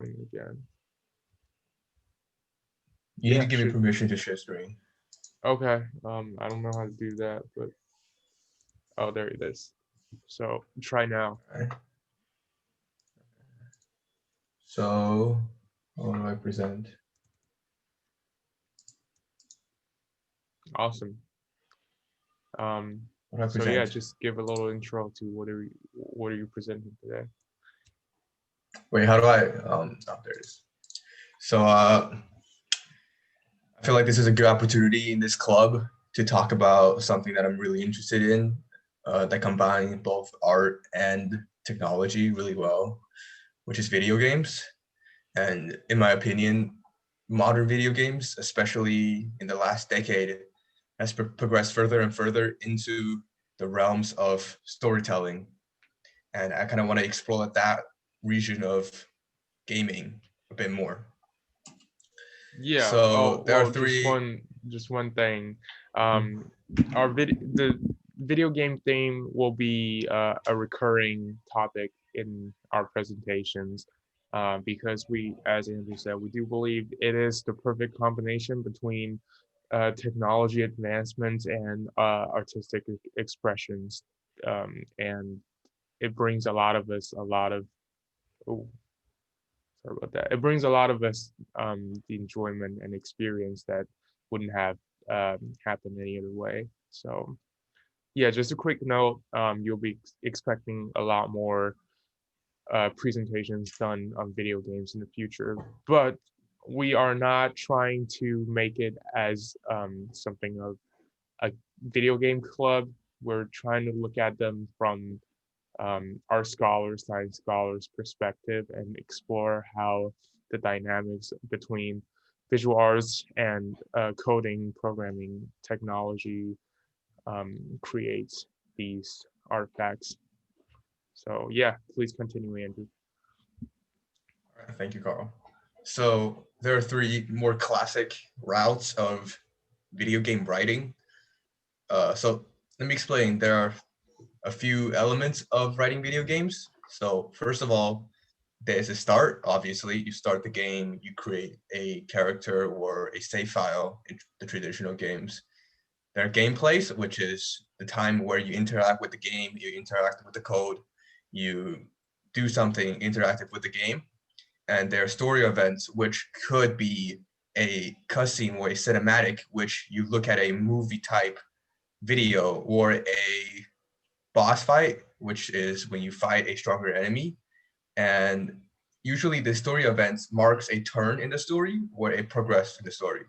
open again. You need Yeah, to give me should. permission to share screen. Okay. I don't know how to do that, but oh, there it is. So try now. All right. So, what do I present? Awesome. Um, What do I so yeah, present? just give a little intro to what are you presenting today? Wait, how do I? Oh, there it is. So, I feel like this is a good opportunity in this club to talk about something that I'm really interested in, that combines both art and technology really well, which is video games. And in my opinion, modern video games, especially in the last decade, has progressed further and further into the realms of storytelling. And I kind of want to explore that region of gaming a bit more. Yeah. Oh, So there are well, three. just one thing. Mhm. Um, the video game theme will be a recurring topic in our presentations, because we, as Andrew said, we do believe it is the perfect combination between technology advancements and artistic expressions, and it brings a lot of us a lot of. Oh, sorry about that. It brings a lot of us the enjoyment and experience that wouldn't have happened any other way. So yeah, just a quick note. You'll be expecting a lot more presentations done on video games in the future, but we are not trying to make it as something of a video game club. We're trying to look at them from our scholars, science scholars' perspective, and explore how the dynamics between visual arts and coding, programming, technology creates these artifacts. So yeah, please continue, Andrew. All right, thank you, Carl. So there are three more classic routes of video game writing. So let me explain. There are a few elements of writing video games. So first of all, there's a start. Obviously, you start the game, you create a character or a save file in the traditional games. There are gameplays, which is the time where you interact with the game, you interact with the code, you do something interactive with the game. And there are story events, which could be a cutscene or a cinematic, which you look at a movie type video, or a boss fight, which is when you fight a stronger enemy. And usually the story events marks a turn in the story or a progress in the story.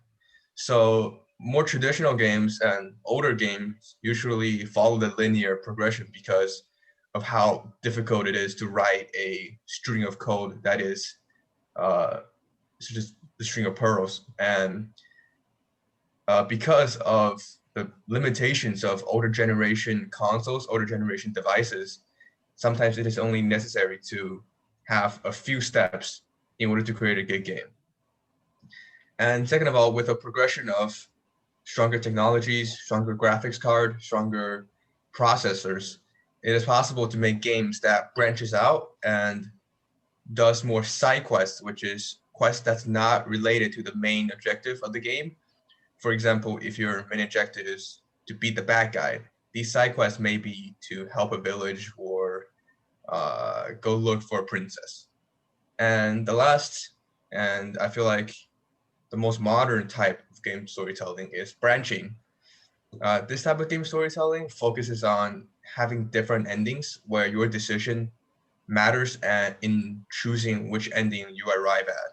So more traditional games and older games usually follow the linear progression because of how difficult it is to write a string of code that is uh, just the string of pearls. And because of the limitations of older generation consoles, older generation devices, sometimes it is only necessary to have a few steps in order to create a good game. And second of all, with a progression of stronger technologies, stronger graphics card, stronger processors, it is possible to make games that branches out and does more side quests, which is quests that's not related to the main objective of the game. For example, if your main objective is to beat the bad guy, these side quests may be to help a village or go look for a princess. And the last, and I feel like the most modern type of game storytelling is branching. This type of game storytelling focuses on having different endings where your decision matters and in choosing which ending you arrive at.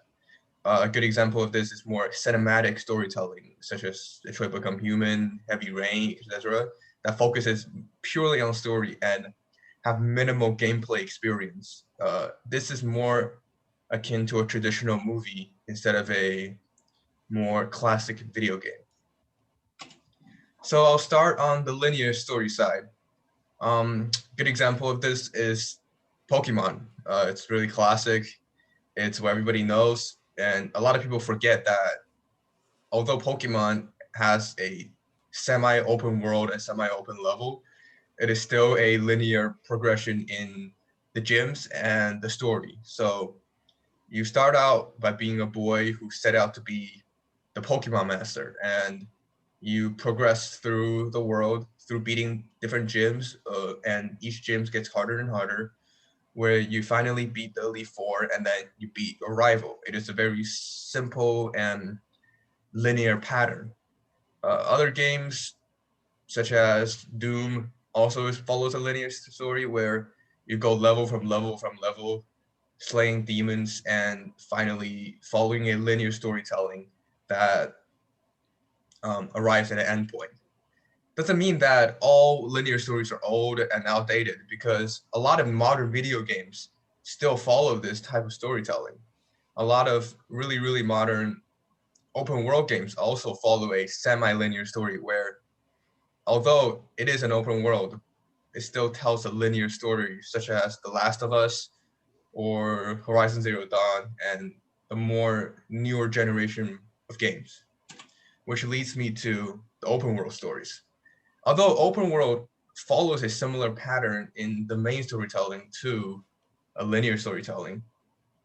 A good example of this is more cinematic storytelling, such as Detroit Become Human, Heavy Rain, etc., that focuses purely on story and have minimal gameplay experience. This is more akin to a traditional movie instead of a more classic video game. So I'll start on the linear story side. Good example of this is Pokemon. It's really classic. It's what everybody knows, and a lot of people forget that although Pokemon has a semi-open world and semi-open level, it is still a linear progression in the gyms and the story. So You start out by being a boy who set out to be the Pokemon master, and you progress through the world through beating different gyms, and each gym gets harder and harder, where you finally beat the Elite Four, and then you beat a rival. It is a very simple and linear pattern. Other games, such as Doom, also follows a linear story where you go level from level from level, slaying demons, and finally following a linear storytelling that arrives at an endpoint. Doesn't mean that all linear stories are old and outdated, because a lot of modern video games still follow this type of storytelling. A lot of really, really modern open world games also follow a semi-linear story where, although it is an open world, it still tells a linear story, such as The Last of Us or Horizon Zero Dawn, and a more newer generation of games, which leads me to the open world stories. Although open world follows a similar pattern in the main storytelling to a linear storytelling,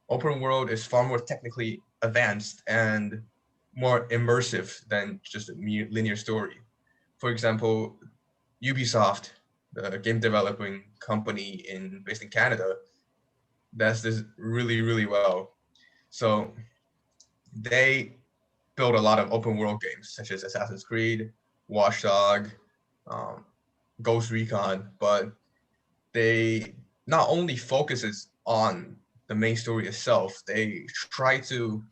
open world is far more technically advanced and more immersive than just a linear story. For example, Ubisoft, the game developing company based in Canada, does this really, really well. So they build a lot of open world games such as Assassin's Creed, Watchdog, um, Ghost Recon, but they not only focuses on the main story itself, they try to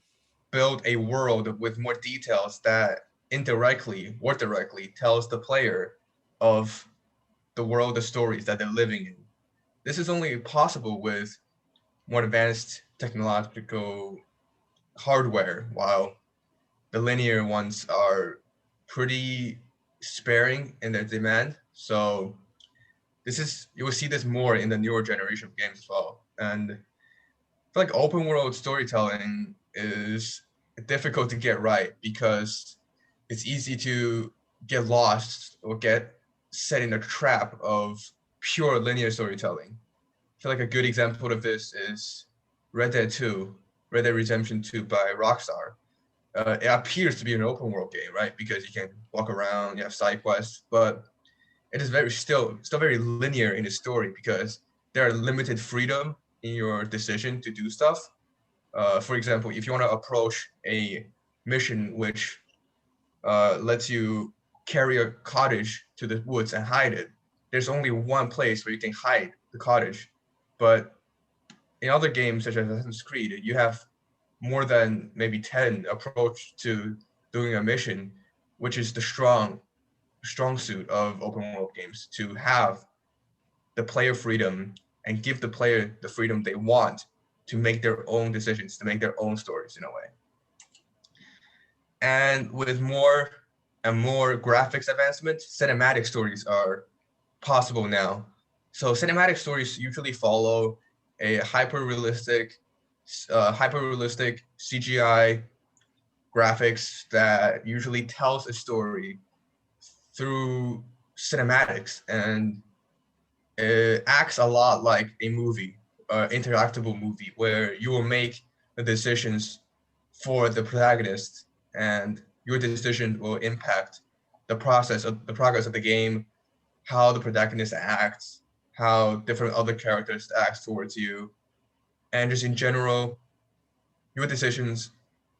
build a world with more details that indirectly or directly tells the player of the world, the stories that they're living in. This is only possible with more advanced technological hardware, while the linear ones are pretty sparing in their demand. So you will see this more in the newer generation of games as well. And I feel like open world storytelling is difficult to get right because it's easy to get lost or get set in a trap of pure linear storytelling. I feel like a good example of this is Red Dead 2, Red Dead Redemption 2 by Rockstar. It appears to be an open world game, right? Because you can walk around, you have side quests, but it is still very linear in the story because there are limited freedom in your decision to do stuff. For example, if you want to approach a mission which lets you carry a cottage to the woods and hide it, there's only one place where you can hide the cottage. But in other games such as Assassin's Creed, you have more than maybe 10 approach to doing a mission, which is the strong suit of open world games, to have the player freedom and give the player the freedom they want to make their own decisions, to make their own stories in a way. And with more and more graphics advancement, cinematic stories are possible now. So cinematic stories usually follow a hyper-realistic CGI graphics that usually tells a story through cinematics, and it acts a lot like a movie, interactable movie, where you will make the decisions for the protagonist, and your decision will impact the progress of the game, how the protagonist acts, how different other characters act towards you, and just in general, your decisions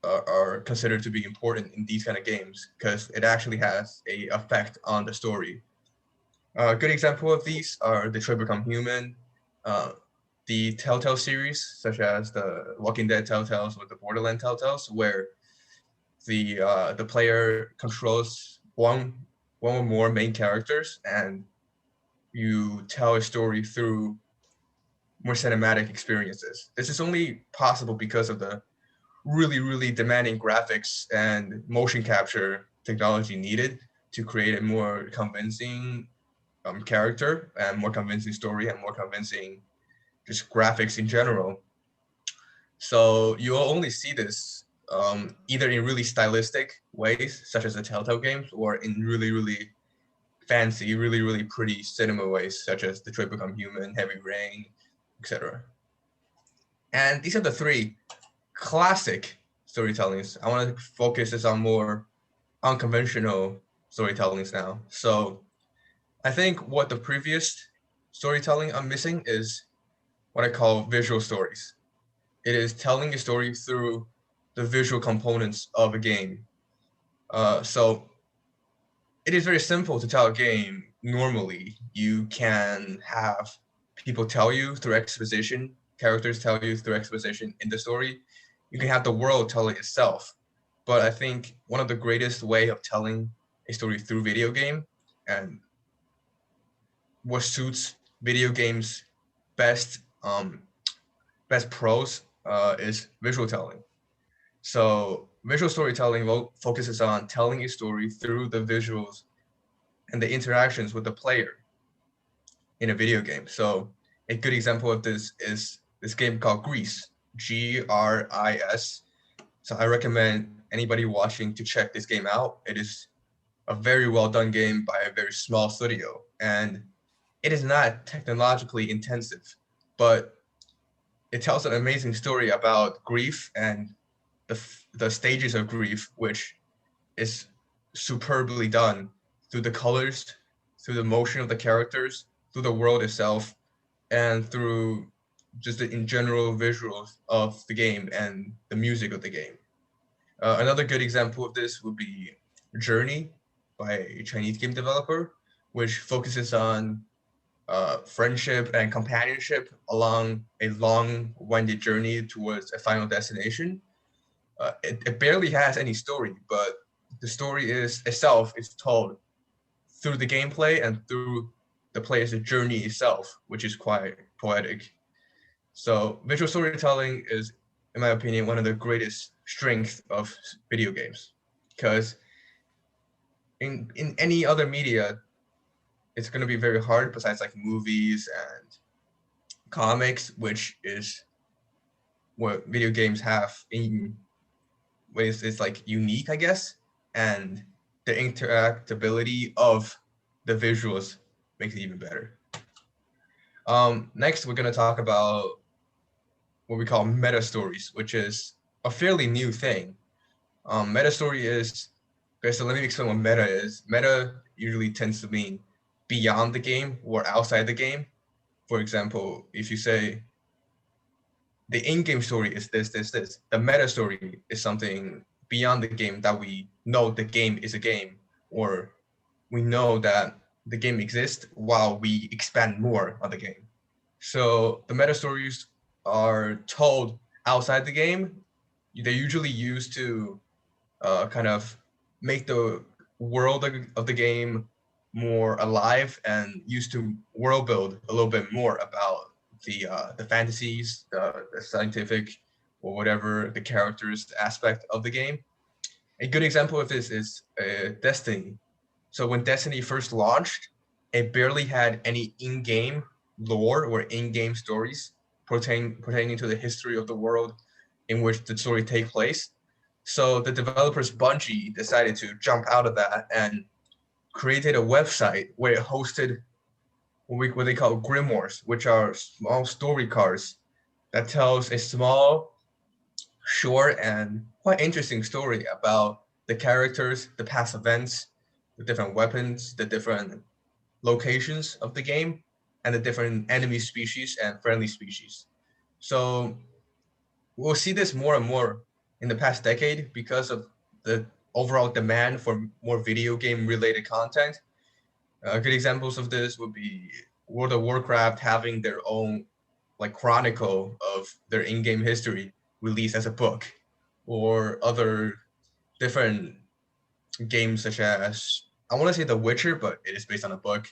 are considered to be important in these kind of games because it actually has a effect on the story. A good example of these are Detroit Become Human, the Telltale series, such as the Walking Dead Telltales or the Borderlands Telltales, where the player controls one or more main characters, and you tell a story through more cinematic experiences. This is only possible because of the really, really demanding graphics and motion capture technology needed to create a more convincing character and more convincing story and more convincing just graphics in general. So you'll only see this either in really stylistic ways, such as the Telltale games, or in really, really fancy, really, really pretty cinema ways, such as Detroit Become Human, Heavy Rain, etc. And these are the three classic storytellings. I want to focus this on more unconventional storytellings now. So I think what the previous storytelling I'm missing is what I call visual stories. It is telling a story through the visual components of a game. So it is very simple to tell a game normally. You can have people tell you through exposition, characters tell you through exposition in the story. You can have the world tell it itself. But I think one of the greatest way of telling a story through video game, and what suits video games best, best pros, is visual telling. So visual storytelling focuses on telling a story through the visuals and the interactions with the player in a video game. So a good example of this is this game called Grease, Gris. So I recommend anybody watching to check this game out. It is a very well done game by a very small studio, and it is not technologically intensive, but it tells an amazing story about grief and the stages of grief, which is superbly done through the colors, through the motion of the characters, through the world itself, and through just the in general visuals of the game and the music of the game. Another good example of this would be Journey by a Chinese game developer, which focuses on friendship and companionship along a long-winded journey towards a final destination. It barely has any story, but the story itself is told through the gameplay and through the player's journey itself, which is quite poetic. So visual storytelling is, in my opinion, one of the greatest strengths of video games, because in any other media, it's going to be very hard besides like movies and comics, which is what video games have in ways it's like unique, I guess, and the interactability of the visuals makes it even better. Next, we're going to talk about what we call meta stories, which is a fairly new thing. Meta story is, okay, so let me explain what meta is. Meta usually tends to mean beyond the game or outside the game. For example, if you say the in-game story is this, the meta story is something beyond the game that we know the game is a game, or we know that the game exists while we expand more on the game. So the meta stories are told outside the game. They're usually used to kind of make the world of the game more alive and used to world build a little bit more about the fantasies, the scientific or whatever the characters aspect of the game. A good example of this is Destiny. So when Destiny first launched, it barely had any in-game lore or in-game stories pertaining to the history of the world in which the story takes place. So the developers Bungie decided to jump out of that and created a website where it hosted what they call grimoires, which are small story cards that tells a small, short, and quite interesting story about the characters, the past events, the different weapons, the different locations of the game, and the different enemy species and friendly species. So we'll see this more and more in the past decade because of the overall demand for more video game related content. Good examples of this would be World of Warcraft having their own like chronicle of their in-game history released as a book, or other different games such as, I want to say The Witcher, but it is based on a book.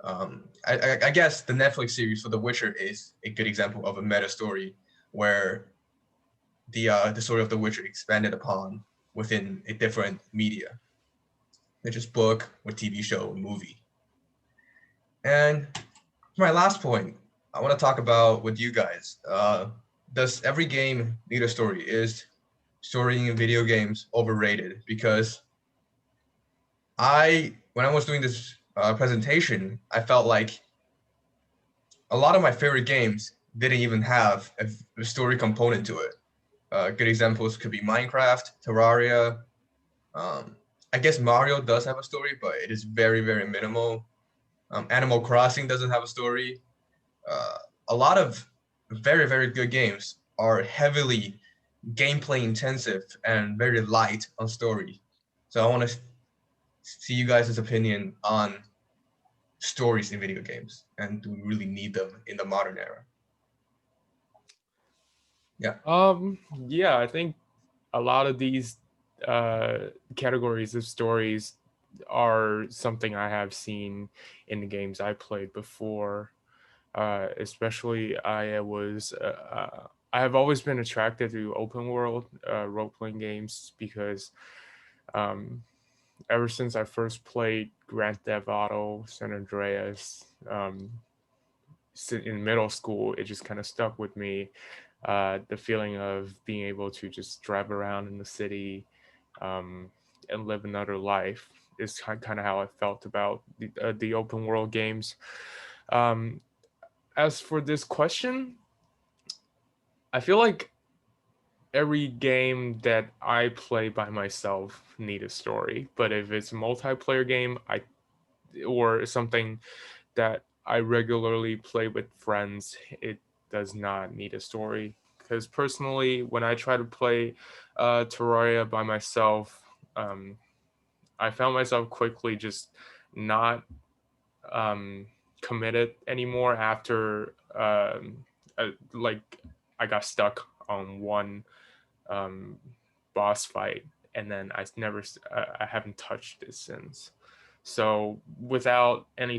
I guess the Netflix series for The Witcher is a good example of a meta story where the story of The Witcher expanded upon within a different media, such as book or TV show or movie. And for my last point, I want to talk about with you guys. Does every game need a story? Is story in video games overrated? Because when I was doing this presentation, I felt like a lot of my favorite games didn't even have a story component to it. Good examples could be Minecraft, Terraria. I guess Mario does have a story, but it is very, very minimal. Animal Crossing doesn't have a story. Uh, a lot of very, very good games are heavily gameplay intensive and very light on story. So I want to see you guys' opinion on stories in video games, and do we really need them in the modern era? Yeah. Yeah, I think a lot of these categories of stories are something I have seen in the games I played before. Especially, I have always been attracted to open world role playing games because um, ever since I first played Grand Theft Auto, San Andreas, in middle school, it just kind of stuck with me. The feeling of being able to just drive around in the city um, and live another life is kind of how I felt about the open world games. Um, as for this question, I feel like every game that I play by myself need a story. But if it's a multiplayer game, I or something that I regularly play with friends, it does not need a story. Because personally, when I try to play Terraria by myself, um, I found myself quickly just not um, committed anymore after like I got stuck on one um, boss fight, and then I haven't touched it since. So without a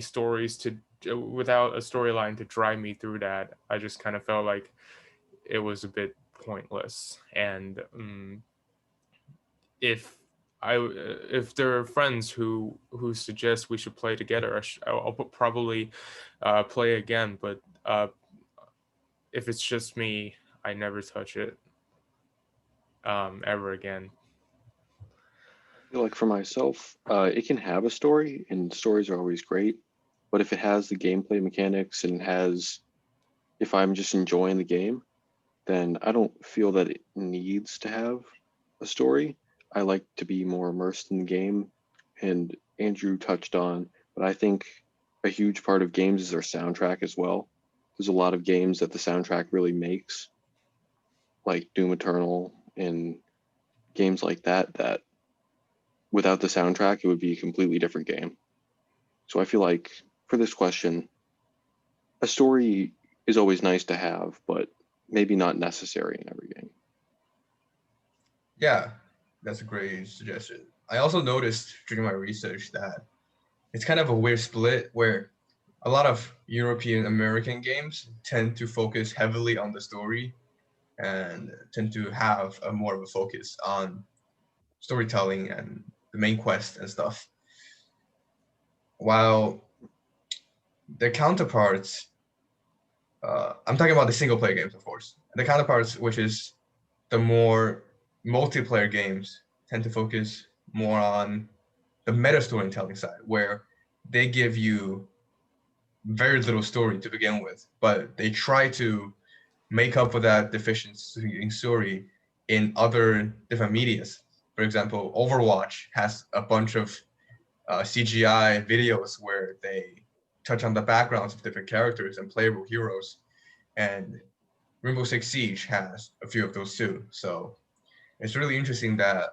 storyline to drive me through that, I just kind of felt like it was a bit pointless. And if if there are friends who suggest we should play together, I'll probably play again. But if it's just me, I never touch it ever again. I feel like for myself, it can have a story, and stories are always great. But if it has the gameplay mechanics and if I'm just enjoying the game, then I don't feel that it needs to have a story. I like to be more immersed in the game, and Andrew touched on, but I think a huge part of games is their soundtrack as well. There's a lot of games that the soundtrack really makes, like Doom Eternal and games like that, that without the soundtrack, it would be a completely different game. So I feel like for this question, a story is always nice to have, but maybe not necessary in every game. Yeah, that's a great suggestion. I also noticed during my research that it's kind of a weird split where a lot of European American games tend to focus heavily on the story and tend to have a more of a focus on storytelling and the main quest and stuff. While the counterparts, I'm talking about the single player games, of course. The counterparts, which is the more multiplayer games, tend to focus more on the meta storytelling side, where they give you very little story to begin with, but they try to make up for that deficiency in story in other different medias. For example, Overwatch has a bunch of CGI videos where they touch on the backgrounds of different characters and playable heroes, and Rainbow Six Siege has a few of those too. So it's really interesting that,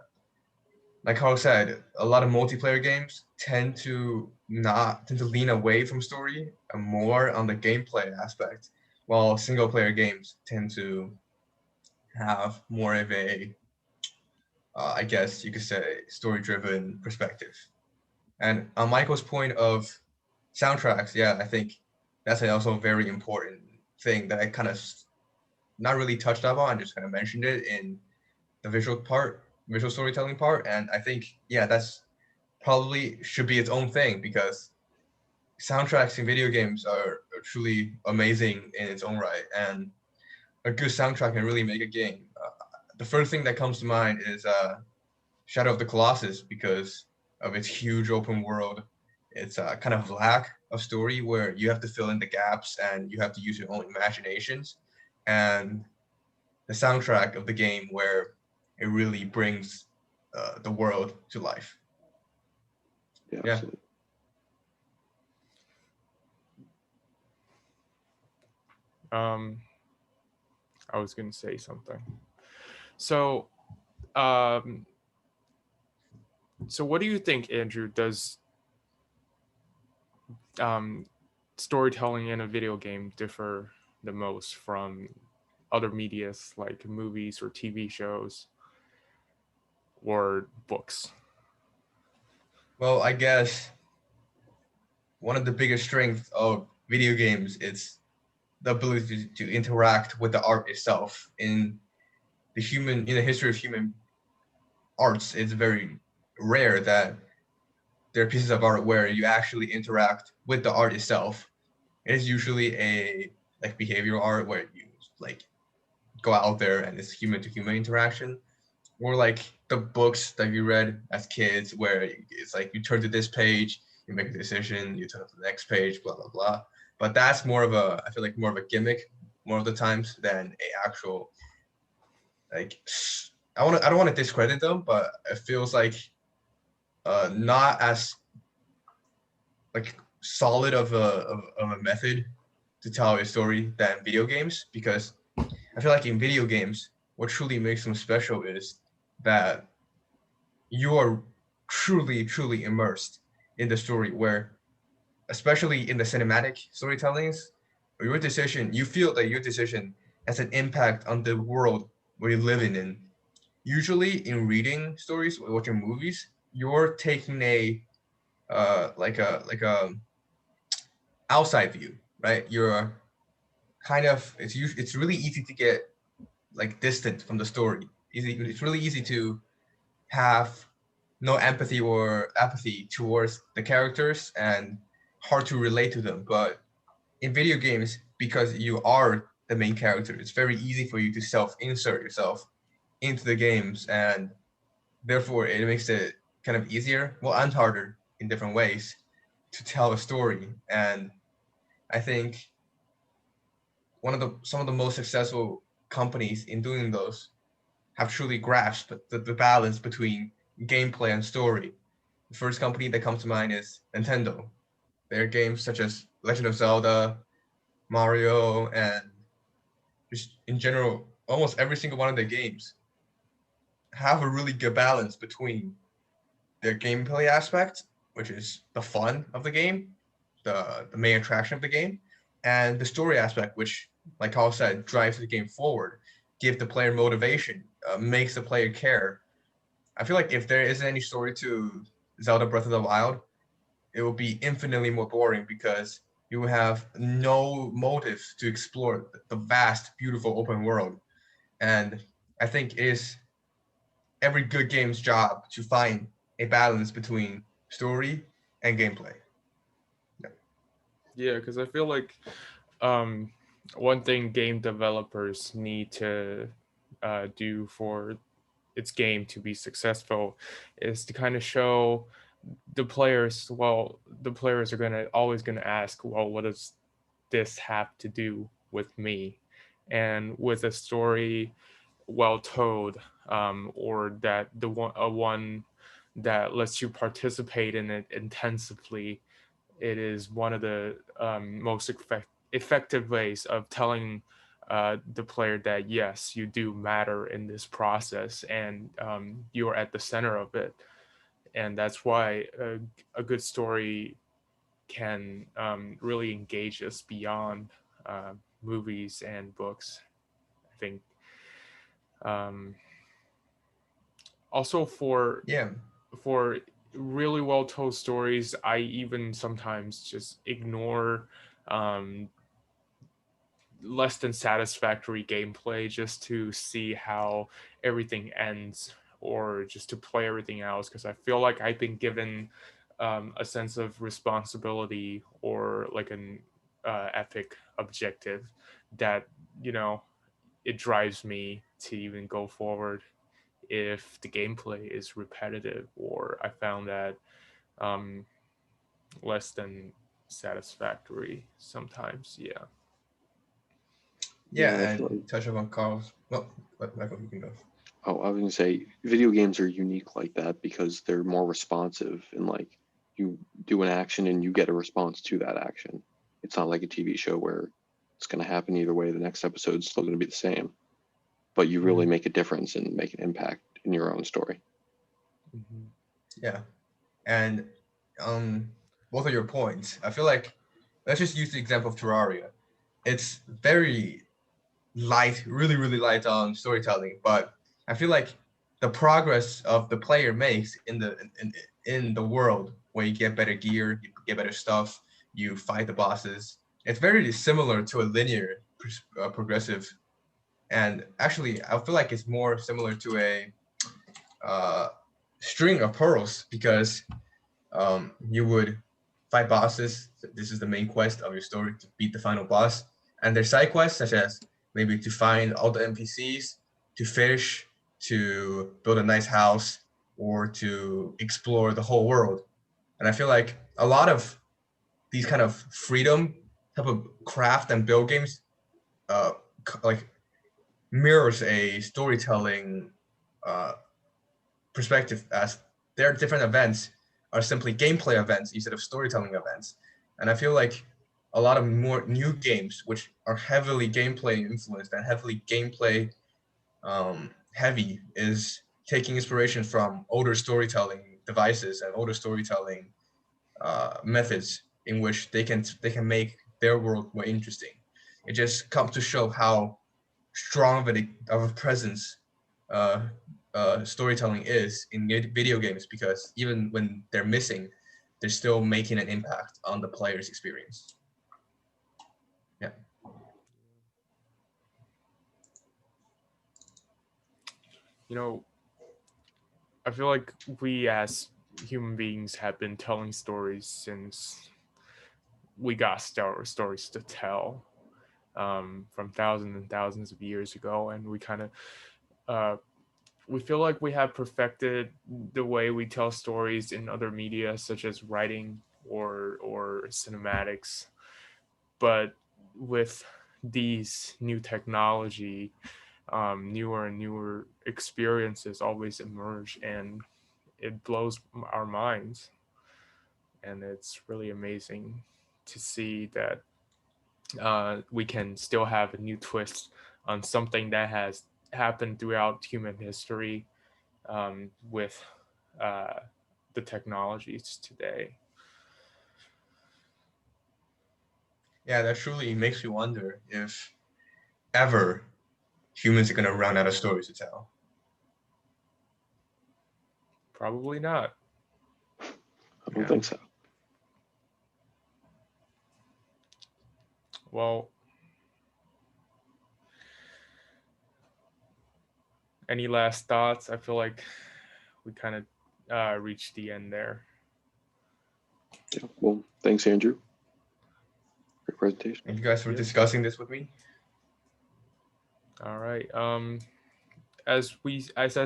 like Carl said, a lot of multiplayer games tend to lean away from story and more on the gameplay aspect, while single player games tend to have more of a, I guess you could say, story driven perspective. And on Michael's point of soundtracks, yeah, I think that's also a very important thing that I kind of not really touched up on, just kind of mentioned it in the visual storytelling part. And I think, yeah, that's probably should be its own thing, because soundtracks in video games are truly amazing in its own right. And a good soundtrack can really make a game. The first thing that comes to mind is Shadow of the Colossus, because of its huge open world. It's kind of lack of story where you have to fill in the gaps and you have to use your own imaginations. And the soundtrack of the game where it really brings the world to life. Yeah, Yeah. absolutely. I was gonna say something. So, um, so what do you think, Andrew? Does um, storytelling in a video game differ the most from other medias like movies or TV shows or books? Well, I guess one of the biggest strengths of video games is the ability to interact with the art itself. In the history of human arts, it's very rare that there are pieces of art where you actually interact with the art itself. It is usually a like behavioral art where you like go out there and it's human to human interaction, or like the books that you read as kids where it's like you turn to this page, you make a decision, you turn to the next page, blah blah blah. But that's more of a, I feel like, more of a gimmick more of the times than a actual like I don't want to discredit them, but it feels like not as like solid of a method to tell a story than video games, because I feel like in video games what truly makes them special is that you are truly immersed in the story, where especially in the cinematic storytellings, you feel that your decision has an impact on the world where you're living in. Usually in reading stories or watching movies, you're taking a like a outside view, right? You're kind of it's really easy to get like distant from the story. It's really easy to have no empathy or apathy towards the characters and hard to relate to them. But in video games, because you are the main character, it's very easy for you to self-insert yourself into the games, and therefore it makes it kind of easier, well, and harder in different ways to tell a story. And I think some of the most successful companies in doing those have truly grasped the balance between gameplay and story. The first company that comes to mind is Nintendo. Their games such as Legend of Zelda, Mario, and just in general, almost every single one of their games have a really good balance between their gameplay aspect, which is the fun of the game, the main attraction of the game, and the story aspect, which, like Carl said, drives the game forward, give the player motivation, makes the player care. I feel like if there isn't any story to Zelda Breath of the Wild, it will be infinitely more boring because you have no motive to explore the vast, beautiful open world. And I think it is every good game's job to find a balance between story and gameplay. Yeah. Yeah, because I feel like um, one thing game developers need to do for its game to be successful is to kind of show the players. Well, the players are always gonna ask, well, what does this have to do with me? And with a story well told, or that one that lets you participate in it intensively, it is one of the most effective ways of telling the player that yes, you do matter in this process, and you are at the center of it. And that's why a good story can really engage us beyond uh, movies and books, I think. Um, Also, Yeah. for really well told stories, I even sometimes just ignore um, less than satisfactory gameplay just to see how everything ends, or just to play everything out, because I feel like I've been given a sense of responsibility, or like an epic objective that, you know, it drives me to even go forward if the gameplay is repetitive, or I found that um, less than satisfactory sometimes. Yeah. Yeah, Yeah, I feel and touch upon Carl's. Well, Michael, you can go. Oh, I was gonna say video games are unique like that because they're more responsive and like you do an action and you get a response to that action. It's not like a TV show where it's gonna happen either way. The next episode's still gonna be the same, but you really Mhm, make a difference and make an impact in your own story. mhm. Yeah, and um, both of your points. I feel like let's just use the example of Terraria. It's very light, really, really light on storytelling, but I feel like the progress of the player makes in the world where you get better gear, you get better stuff, you fight the bosses. It's very similar to a linear progressive, and actually, I feel like it's more similar to a uh, string of pearls because you would fight bosses. This is the main quest of your story to beat the final boss. And there's side quests such as maybe to find all the NPCs, to fish, to build a nice house, or to explore the whole world. And I feel like a lot of these kind of freedom type of craft and build games uh, like mirrors a storytelling uh, perspective as their different events are simply gameplay events instead of storytelling events. And I feel like a lot of more new games, which are heavily gameplay influenced and heavily gameplay heavy, is taking inspiration from older storytelling devices and older storytelling methods in which they can make their world more interesting. It just comes to show how strong of a presence uh, storytelling is in video games because even when they're missing, they're still making an impact on the player's experience. Yeah. You know, I feel like we as human beings have been telling stories since we got stories to tell, from thousands and thousands of years ago, and we kind of uh, we feel like we have perfected the way we tell stories in other media, such as writing or cinematics. But with these new technology, newer and newer experiences always emerge, and it blows our minds. And it's really amazing to see that we can still have a new twist on something that has happened throughout human history, with uh, the technologies today. Yeah, that truly makes me wonder if ever humans are gonna run out of stories to tell. Probably not. I don't Yeah. think so. Well, any last thoughts? I feel like we kind of reached the end there. Yeah. Well, thanks, Andrew. Great presentation. Thank you guys for Yep. discussing this with me. All right. As we as I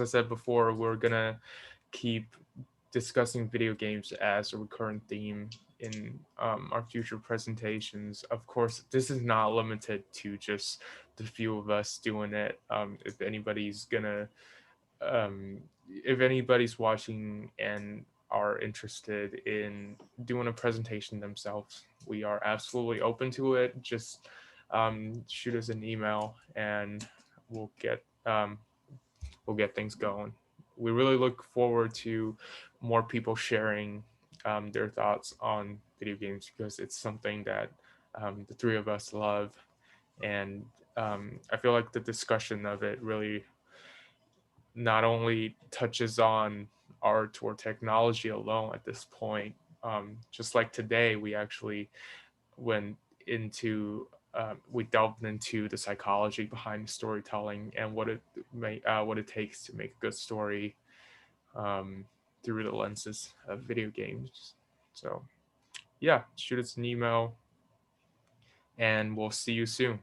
said before, we're gonna keep discussing video games as a recurrent theme in our future presentations. Of course, this is not limited to just the few of us doing it. If anybody's watching and are interested in doing a presentation themselves, we are absolutely open to it. Just shoot us an email and we'll get um, we'll get things going. We really look forward to more people sharing their thoughts on video games because it's something that the three of us love, and I feel like the discussion of it really not only touches on art or technology alone at this point. Just like today, we actually went into we delved into the psychology behind storytelling and what it takes to make a good story, um, through the lenses of video games. So yeah, shoot us an email and we'll see you soon.